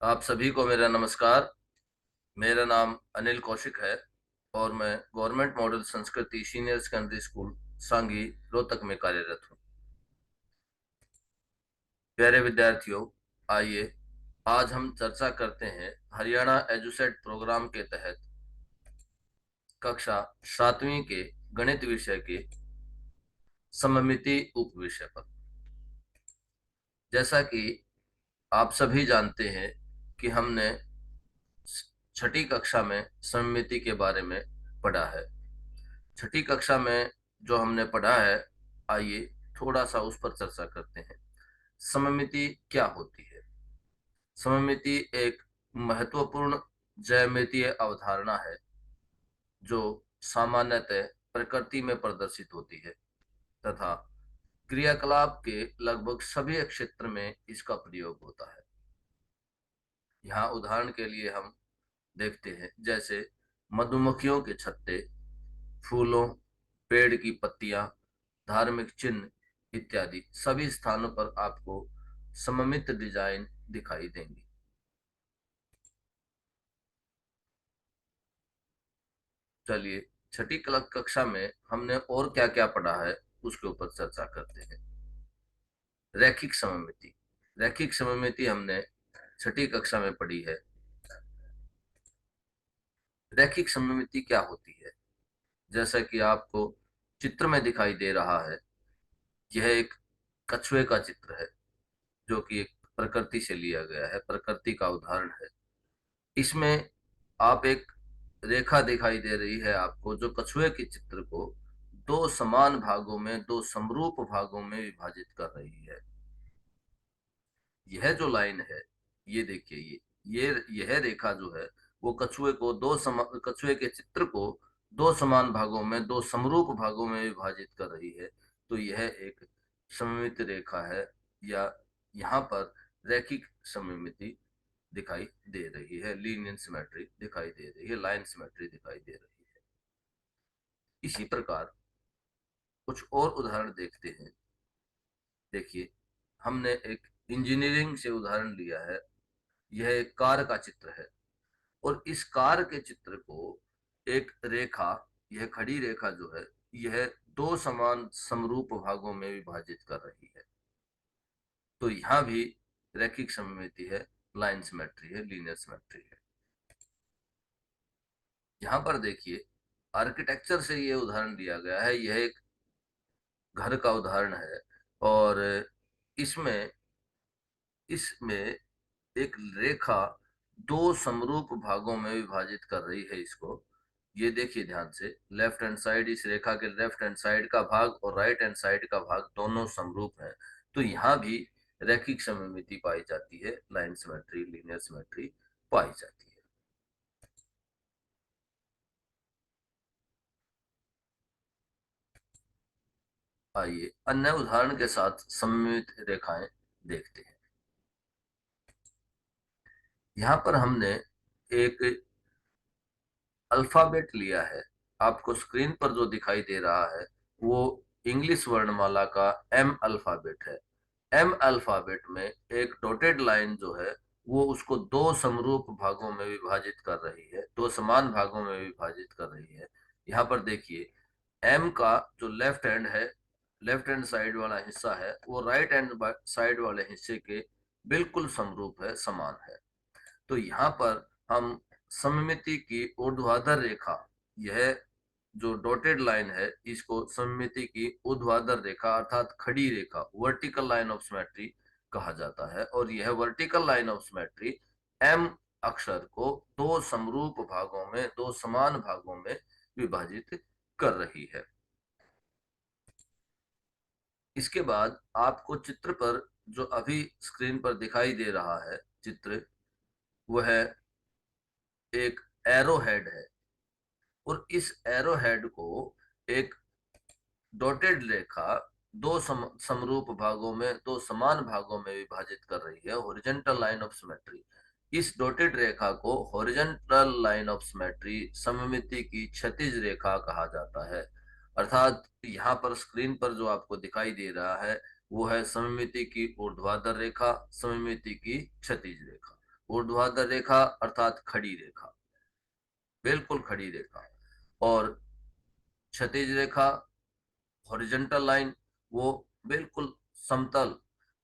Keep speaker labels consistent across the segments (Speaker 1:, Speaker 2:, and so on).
Speaker 1: आप सभी को मेरा नमस्कार। मेरा नाम अनिल कौशिक है और मैं गवर्नमेंट मॉडल संस्कृति सीनियर सेकेंडरी स्कूल सांगी रोहतक में कार्यरत हूँ। प्यारे विद्यार्थियों, आइए आज हम चर्चा करते हैं हरियाणा एजुसेट प्रोग्राम के तहत कक्षा 7वीं के गणित विषय के सममिति उप विषय पर। जैसा कि आप सभी जानते हैं कि हमने छठी कक्षा में सममिति के बारे में पढ़ा है। छठी कक्षा में जो हमने पढ़ा है, आइए थोड़ा सा उस पर चर्चा करते हैं। सममिति क्या होती है? सममिति एक महत्वपूर्ण ज्यामितीय अवधारणा है जो सामान्यतः प्रकृति में प्रदर्शित होती है तथा क्रियाकलाप के लगभग सभी क्षेत्र में इसका प्रयोग होता है। यहाँ उदाहरण के लिए हम देखते हैं, जैसे मधुमक्खियों के छत्ते, फूलों, पेड़ की पत्तियां, धार्मिक चिन्ह इत्यादि सभी स्थानों पर आपको सममित डिजाइन दिखाई देंगी। चलिए, छठी कक्षा में हमने और क्या क्या पढ़ा है उसके ऊपर चर्चा करते हैं। रैखिक सममिति। रैखिक सममिति हमने छठी कक्षा में पढ़ी है। रैखिक सममिति क्या होती है? जैसा कि आपको चित्र में दिखाई दे रहा है, यह एक कछुए का चित्र है जो कि एक प्रकृति से लिया गया है, प्रकृति का उदाहरण है। इसमें आप एक रेखा दिखाई दे रही है आपको, जो कछुए के चित्र को दो समान भागों में, दो समरूप भागों में विभाजित कर रही है। यह जो लाइन है, ये देखिए, यह रेखा जो है वो कछुए के चित्र को दो समान भागों में, दो समरूप भागों में विभाजित कर रही है। तो यह एक सममित रेखा है, या यहाँ पर रैखिक सममिति दिखाई दे रही है, लीनियर सिमेट्री दिखाई दे रही है, लाइन सिमेट्री दिखाई दे रही है। इसी प्रकार कुछ और उदाहरण देखते हैं। देखिए, हमने एक इंजीनियरिंग से उदाहरण लिया है। यह एक कार का चित्र है और इस कार के चित्र को एक रेखा, यह खड़ी रेखा जो है, यह दो समान समरूप भागों में विभाजित कर रही है। तो यहाँ भी रैखिक सममिति है, लाइन सिमेट्री है, लीनियर सिमेट्री है। यहाँ पर देखिए, आर्किटेक्चर से ये उदाहरण दिया गया है। यह एक घर का उदाहरण है और इसमें इसमें एक रेखा दो समरूप भागों में विभाजित कर रही है इसको। ये देखिए ध्यान से, लेफ्ट हैंड साइड, इस रेखा के लेफ्ट हैंड साइड का भाग और राइट हैंड साइड का भाग दोनों समरूप हैं। तो यहाँ भी रैखिक सममिति पाई जाती है, लाइन सिमेट्री, लीनियर सिमेट्री पाई जाती है। आइए अन्य उदाहरण के साथ सममित रेखाएं देखते हैं। यहाँ पर हमने एक अल्फाबेट लिया है। आपको स्क्रीन पर जो दिखाई दे रहा है वो इंग्लिश वर्णमाला का एम अल्फाबेट है। एम अल्फाबेट में एक डॉटेड लाइन जो है वो उसको दो समरूप भागों में विभाजित कर रही है, दो समान भागों में विभाजित कर रही है। यहाँ पर देखिए, एम का जो लेफ्ट हैंड है, लेफ्ट हैंड साइड वाला हिस्सा है, वो राइट हैंड साइड वाले हिस्से के बिल्कुल समरूप है, समान है। तो यहाँ पर हम सममिति की ऊर्ध्वाधर रेखा, यह जो डॉटेड लाइन है, इसको सममिति की ऊर्ध्वाधर रेखा अर्थात खड़ी रेखा, वर्टिकल लाइन ऑफ सिमेट्री कहा जाता है। और यह vertical line of symmetry M अक्षर को दो समरूप भागों में, दो समान भागों में विभाजित कर रही है। इसके बाद आपको चित्र पर जो अभी स्क्रीन पर दिखाई दे रहा है चित्र, वह एक एरो हेड है और इस एरो हेड को एक डॉटेड रेखा दो समरूप भागों में, दो समान भागों में विभाजित कर रही है, हॉरिजॉन्टल लाइन ऑफ सिमेट्री। इस डॉटेड रेखा को हॉरिजॉन्टल लाइन ऑफ सिमेट्री, सममिति की क्षैतिज रेखा कहा जाता है। अर्थात यहाँ पर स्क्रीन पर जो आपको दिखाई दे रहा है वो है सममिति की ऊर्ध्वाधर रेखा, सममिति की क्षैतिज रेखा। ऊर्ध्वाधर रेखा अर्थात खड़ी रेखा, बिल्कुल खड़ी रेखा। और क्षैतिज रेखा, हॉरिजॉन्टल लाइन, वो बिल्कुल समतल,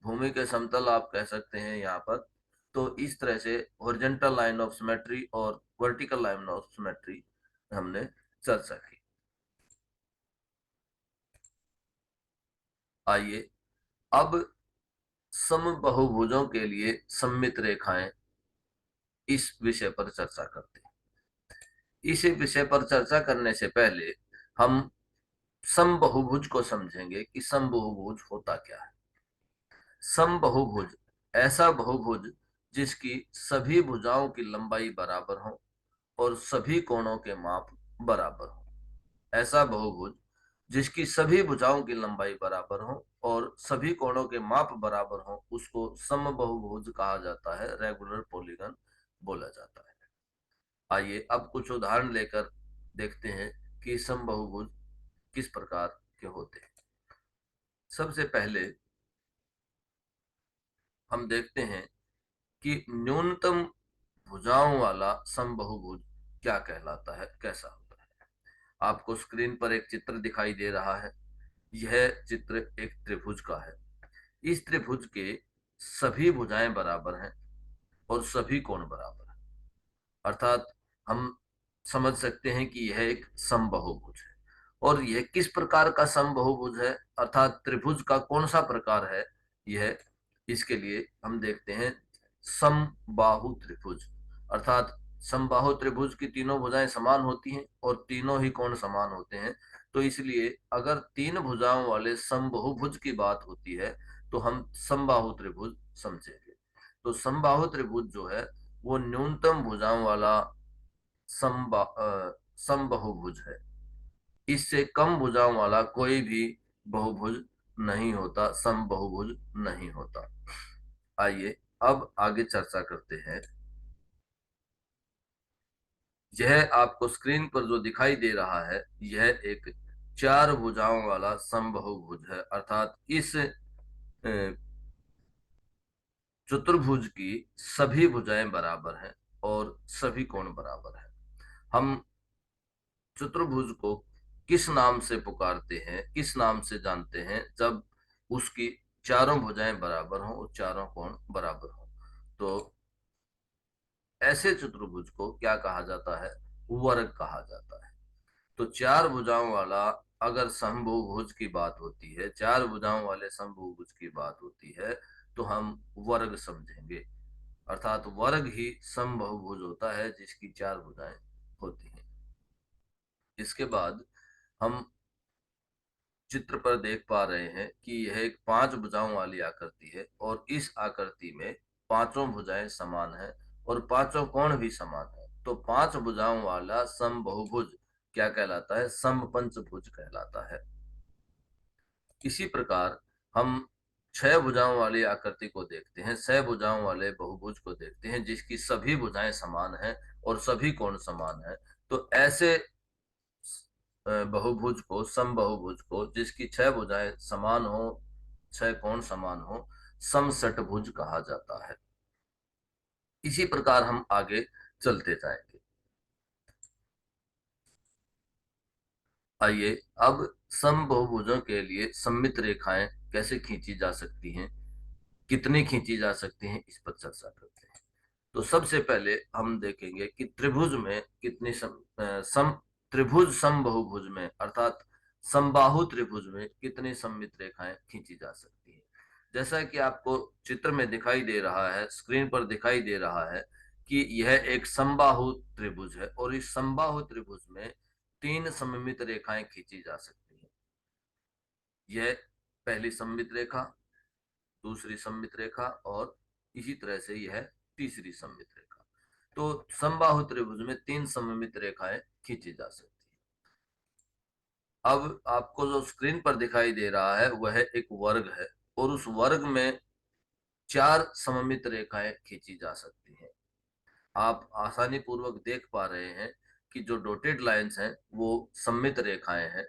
Speaker 1: भूमि के समतल आप कह सकते हैं यहाँ पर। तो इस तरह से हॉरिजॉन्टल लाइन ऑफ सिमेट्री और वर्टिकल लाइन ऑफ सिमेट्री हमने चर्चा की। आइए अब समबाहुभुजों के लिए सममित रेखाएं, इस विषय पर चर्चा करते हैं। इस विषय पर चर्चा करने से पहले हम समबाहुभुज को समझेंगे कि समबाहुभुज होता क्या है। समबाहुभुज ऐसा बहुभुज जिसकी सभी भुजाओं की लंबाई बराबर हो और सभी कोणों के माप बराबर हो। ऐसा बहुभुज जिसकी सभी भुजाओं की लंबाई बराबर हो और सभी कोणों के माप बराबर हो, उसको समबाहुभुज कहा जाता है, रेगुलर पॉलीगन बोला जाता है। आइए अब कुछ उदाहरण लेकर देखते हैं कि समबाहुभुज किस प्रकार के होते हैं। सबसे पहले हम देखते हैं कि न्यूनतम भुजाओं वाला समबाहुभुज क्या कहलाता है, कैसा होता है। आपको स्क्रीन पर एक चित्र दिखाई दे रहा है। यह चित्र एक त्रिभुज का है। इस त्रिभुज के सभी भुजाएं बराबर हैं और सभी कोण बराबर हैं, अर्थात हम समझ सकते हैं कि यह एक समबाहुभुज है। और यह किस प्रकार का समबाहुभुज है, अर्थात त्रिभुज का कौन सा प्रकार है यह, इसके लिए हम देखते हैं समबाहु त्रिभुज। अर्थात समबाहु त्रिभुज की तीनों भुजाएं समान होती हैं और तीनों ही कोण समान होते हैं। तो इसलिए अगर तीन भुजाओं वाले समबाहुभुज की बात होती है तो हम समबाहु त्रिभुज समझेंगे। तो समबाहु त्रिभुज जो है वो न्यूनतम भुजाओं वाला समबाहुभुज है। इससे कम भुजाओं वाला कोई भी बहुभुज नहीं होता, समबाहुभुज नहीं होता। आइए अब आगे चर्चा करते हैं। यह आपको स्क्रीन पर जो दिखाई दे रहा है यह एक चार भुजाओं वाला समबाहुभुज है, अर्थात इस चतुर्भुज की सभी भुजाएं बराबर हैं और सभी कोण बराबर हैं। हम चतुर्भुज को किस नाम से पुकारते हैं, किस नाम से जानते हैं, जब उसकी चारों भुजाएं बराबर हों और चारों कोण बराबर हों। तो ऐसे चतुर्भुज को क्या कहा जाता है, वर्ग कहा जाता है। तो चार भुजाओं वाला अगर समभुज की बात होती है, चार भुजाओं वाले समभुज की बात होती है, तो हम वर्ग समझेंगे। अर्थात वर्ग ही समबहुभुज होता है जिसकी चार भुजाएं होती हैं। इसके बाद हम चित्र पर देख पा रहे हैं कि यह एक पांच भुजाओं वाली आकृति है और इस आकृति में पांचों भुजाएं समान हैं और पांचों कोण भी समान है। तो पांच भुजाओं वाला समबहुभुज क्या कहलाता है, समपंचभुज कहलाता है। इसी प्रकार हम छह भुजाओं वाली आकृति को देखते हैं, छह भुजाओं वाले बहुभुज को देखते हैं जिसकी सभी भुजाएं समान हैं और सभी कोण समान हैं। तो ऐसे बहुभुज को, समबहुभुज को, जिसकी छह भुजाएं समान हो, छह कोण समान हो, समषटभुज कहा जाता है। इसी प्रकार हम आगे चलते जाएंगे। आइए अब समबहुभुजों के लिए सममित रेखाएं कैसे खींची जा सकती हैं, कितनी खींची जा सकती हैं, इस पर चर्चा करते हैं। तो सबसे पहले हम देखेंगे कि त्रिभुज में कितनी त्रिभुज समबाहुभुज में, अर्थात समबाहु त्रिभुज में कितनी सममित रेखाएं खींची जा सकती हैं। जैसा कि आपको चित्र में दिखाई दे रहा है, स्क्रीन पर दिखाई दे रहा है कि यह एक समबाहु त्रिभुज है और इस समबाहु त्रिभुज में तीन सममित रेखाएं खींची जा सकती हैं। यह पहली सममित रेखा, दूसरी सममित रेखा और इसी तरह से यह तीसरी सममित रेखा। तो समबाहु त्रिभुज में तीन सममित रेखाएं खींची जा सकती है। अब आपको जो स्क्रीन पर दिखाई दे रहा है वह एक वर्ग है और उस वर्ग में चार सममित रेखाएं खींची जा सकती हैं। आप आसानी पूर्वक देख पा रहे हैं कि जो डॉटेड लाइंस हैं वो सममित रेखाएं हैं।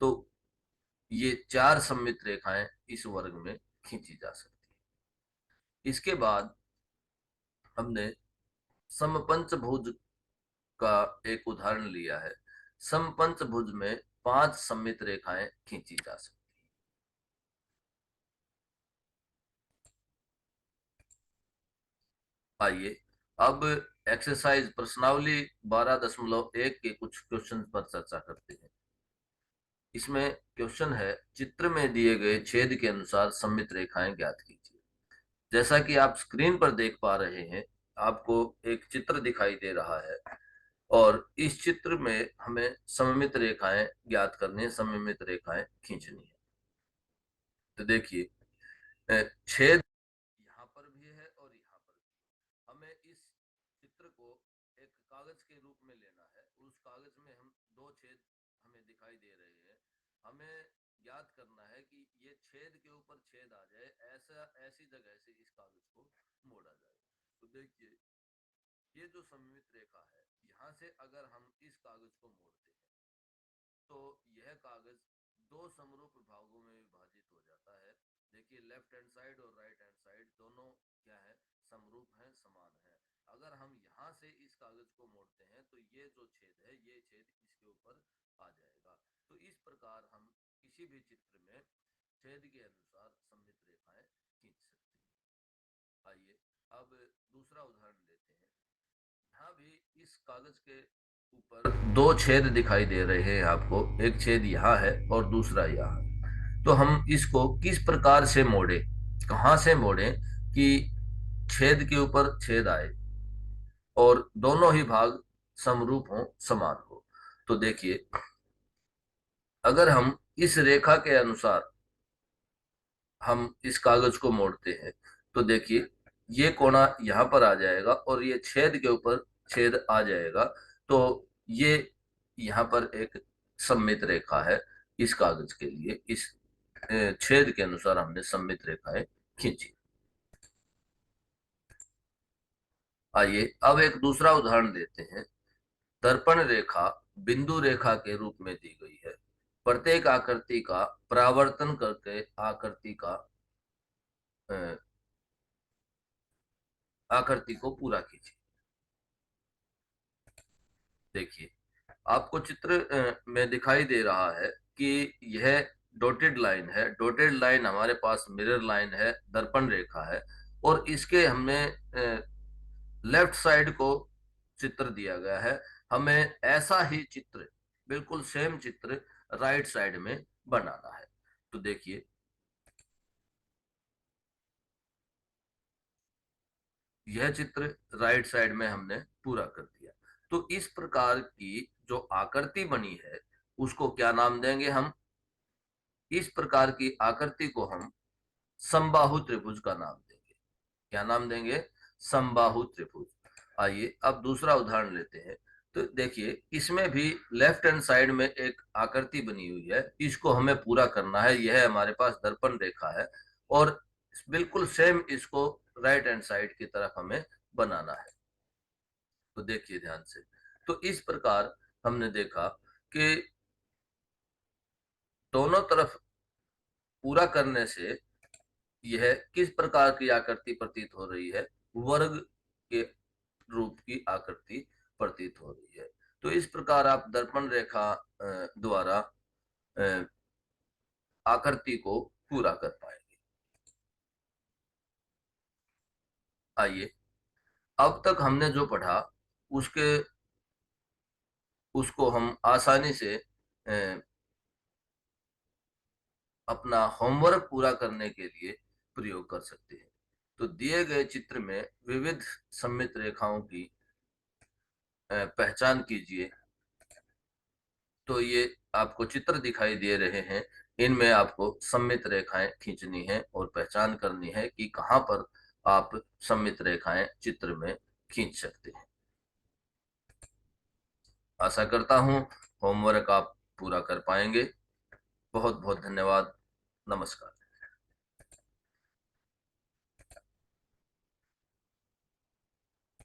Speaker 1: तो ये चार सममित रेखाएं इस वर्ग में खींची जा सकती है। इसके बाद हमने समपंचभुज का एक उदाहरण लिया है। समपंचभुज में 5 सममित रेखाएं खींची जा सकती। आइए अब एक्सरसाइज प्रश्नावली 12.1 के कुछ क्वेश्चन पर चर्चा करते हैं। इसमें क्वेश्चन है, चित्र में दिए गए छेद के अनुसार सममित रेखाएं ज्ञात कीजिए। जैसा कि आप स्क्रीन पर देख पा रहे हैं, आपको एक चित्र दिखाई दे रहा है और इस चित्र में हमें सममित रेखाएं ज्ञात करनी है, सममित रेखाएं खींचनी है। तो देखिए, छेद यहाँ पर भी है और यहाँ पर भी। हमें इस चित्र को एक कागज के रूप में लेना है। उस कागज में हम दो छेद हमें दिखाई दे रहे हैं। हमें याद करना है कि ये छेद के ऊपर छेद आ जाए, ऐसा ऐसी जगह से इस कागज को मोड़ा जाए। तो देखिए, ये जो सममित रेखा है, यहाँ से अगर हम इस कागज को मोड़ते हैं तो यह कागज दो समरूप भागों में विभाजित हो जाता है। देखिए, लेफ्ट हैंड साइड और राइट हैंड साइड दोनों क्या है, समरूप हैं, समान है। अगर हम यहाँ से इस कागज को मोड़ते हैं तो ये जो छेद है, ये छेद इसके ऊपर आ जाएगा। तो इस प्रकार हम किसी भी चित्र में छेद के अनुसार सममित रेखाएं खींच सकते हैं। आइए अब दूसरा उदाहरण लेते हैं। यहाँ भी इस कागज के ऊपर दो छेद दिखाई दे रहे हैं आपको। एक छेद यहाँ है और दूसरा यहाँ। तो हम इसको किस प्रकार से मोड़े, कहाँ से मोड़े कि छेद के ऊपर छेद आए और दोनों ही भाग समरूप हो, समान हो। तो देखिए, अगर हम इस रेखा के अनुसार हम इस कागज को मोड़ते हैं तो देखिए, ये कोना यहाँ पर आ जाएगा और ये छेद के ऊपर छेद आ जाएगा। तो ये यहाँ पर एक सममित रेखा है। इस कागज के लिए इस छेद के अनुसार हमने सममित रेखाएं खींची। आइए अब एक दूसरा उदाहरण लेते हैं। दर्पण रेखा बिंदु रेखा के रूप में दी गई है। प्रत्येक आकृति का परावर्तन करके अ, आकृति को पूरा कीजिए। देखिए, आपको चित्र में दिखाई दे रहा है कि यह डॉटेड लाइन है। डॉटेड लाइन हमारे पास मिरर लाइन है, दर्पण रेखा है। और इसके हमें लेफ्ट साइड को चित्र दिया गया है। हमें ऐसा ही चित्र, बिल्कुल सेम चित्र राइट साइड में बनाना है। तो देखिए, यह चित्र राइट साइड में हमने पूरा कर दिया। तो इस प्रकार की जो आकृति बनी है, उसको क्या नाम देंगे हम? इस प्रकार की आकृति को हम समबाहु त्रिभुज का नाम देंगे। क्या नाम देंगे? समबाहु त्रिभुज। आइए अब दूसरा उदाहरण लेते हैं। तो देखिए, इसमें भी लेफ्ट हैंड साइड में एक आकृति बनी हुई है। इसको हमें पूरा करना है। यह हमारे पास दर्पण रेखा है और बिल्कुल सेम इसको राइट हैंड साइड की तरफ हमें बनाना है। तो देखिए ध्यान से। तो इस प्रकार हमने देखा कि दोनों तरफ पूरा करने से यह किस प्रकार की आकृति प्रतीत हो रही है? वर्ग के रूप की आकृति प्रतीत हो रही है। तो इस प्रकार आप दर्पण रेखा द्वारा आकृति को पूरा कर पाएंगे। आइए, अब तक हमने जो पढ़ा उसके उसको हम आसानी से अपना होमवर्क पूरा करने के लिए प्रयोग कर सकते हैं। तो दिए गए चित्र में विविध सममित रेखाओं की पहचान कीजिए। तो ये आपको चित्र दिखाई दे रहे हैं। इनमें आपको सममित रेखाएं खींचनी है और पहचान करनी है कि कहाँ पर आप सममित रेखाएं चित्र में खींच सकते हैं। आशा करता हूँ होमवर्क आप पूरा कर पाएंगे। बहुत बहुत धन्यवाद। नमस्कार।